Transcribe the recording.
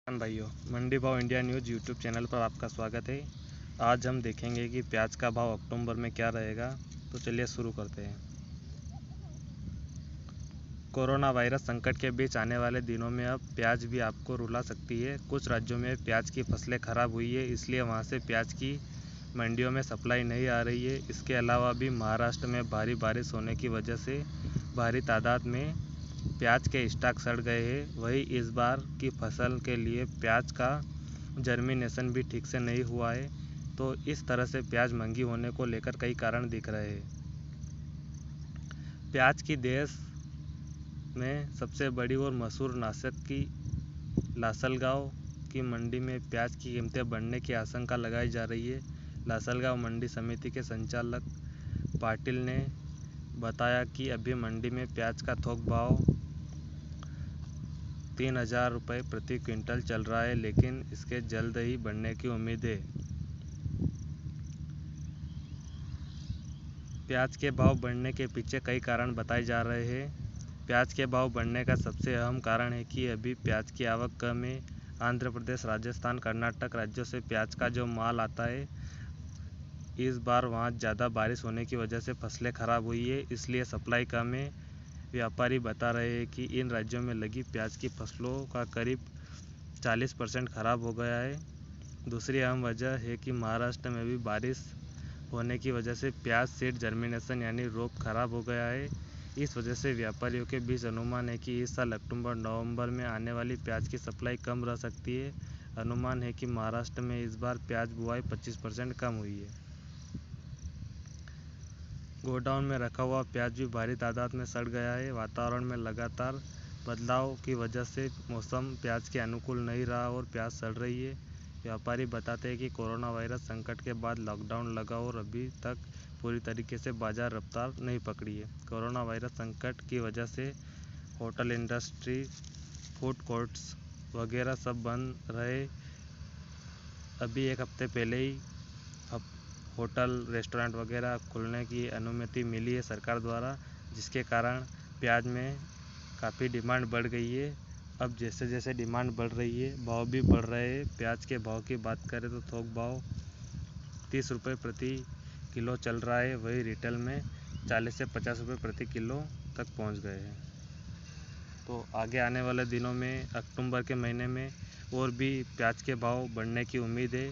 किसान भाइयों, मंडी भाव इंडिया न्यूज़ यूट्यूब चैनल पर आपका स्वागत है। आज हम देखेंगे कि प्याज का भाव अक्टूबर में क्या रहेगा। तो चलिए शुरू करते हैं। कोरोना वायरस संकट के बीच आने वाले दिनों में अब प्याज भी आपको रुला सकती है। कुछ राज्यों में प्याज की फसलें खराब हुई है, इसलिए वहां से प्याज की मंडियों में सप्लाई नहीं आ रही है। इसके अलावा भी महाराष्ट्र में भारी बारिश होने की वजह से भारी तादाद में प्याज के स्टॉक सड़ गए हैं। वहीं इस बार की फसल के लिए प्याज का जर्मिनेशन भी ठीक से नहीं हुआ है। तो इस तरह से प्याज महंगी होने को लेकर कई कारण दिख रहे हैं। प्याज की देश में सबसे बड़ी और मशहूर नासिक की लासलगांव की मंडी में प्याज की कीमतें बढ़ने की आशंका लगाई जा रही है। लासलगांव मंडी समिति के संचालक पाटिल ने बताया कि अभी मंडी में प्याज का थोक भाव 3,000 रुपये प्रति क्विंटल चल रहा है, लेकिन इसके जल्द ही बढ़ने की उम्मीद है। प्याज के भाव बढ़ने के पीछे कई कारण बताए जा रहे हैं। प्याज के भाव बढ़ने का सबसे अहम कारण है कि अभी प्याज की आवक कम है। आंध्र प्रदेश, राजस्थान, कर्नाटक राज्यों से प्याज का जो माल आता है, इस बार वहाँ ज़्यादा बारिश होने की वजह से फसलें खराब हुई है, इसलिए सप्लाई कम है। व्यापारी बता रहे हैं कि इन राज्यों में लगी प्याज की फसलों का करीब 40% खराब हो गया है। दूसरी अहम वजह है कि महाराष्ट्र में भी बारिश होने की वजह से प्याज सीड जर्मिनेशन यानी रोप खराब हो गया है। इस वजह से व्यापारियों के बीच अनुमान है कि इस साल अक्टूबर-नवंबर में आने वाली प्याज की सप्लाई कम रह सकती है। अनुमान है कि महाराष्ट्र में इस बार प्याज बुआई 25% कम हुई है। गोडाउन में रखा हुआ प्याज भी भारी तादाद में सड़ गया है। वातावरण में लगातार बदलाव की वजह से मौसम प्याज के अनुकूल नहीं रहा और प्याज सड़ रही है। व्यापारी बताते हैं कि कोरोना वायरस संकट के बाद लॉकडाउन लगा और अभी तक पूरी तरीके से बाजार रफ्तार नहीं पकड़ी है। कोरोना वायरस संकट की वजह से होटल इंडस्ट्री, फूड कोर्ट्स वगैरह सब बंद रहे। अभी एक हफ्ते पहले ही होटल, रेस्टोरेंट वगैरह खुलने की अनुमति मिली है सरकार द्वारा, जिसके कारण प्याज में काफ़ी डिमांड बढ़ गई है। अब जैसे जैसे डिमांड बढ़ रही है, भाव भी बढ़ रहे हैं। प्याज के भाव की बात करें तो थोक भाव 30 रुपये प्रति किलो चल रहा है, वही रिटेल में 40 से 50 रुपये प्रति किलो तक पहुंच गए हैं। तो आगे आने वाले दिनों में, अक्टूबर के महीने में और भी प्याज के भाव बढ़ने की उम्मीद है।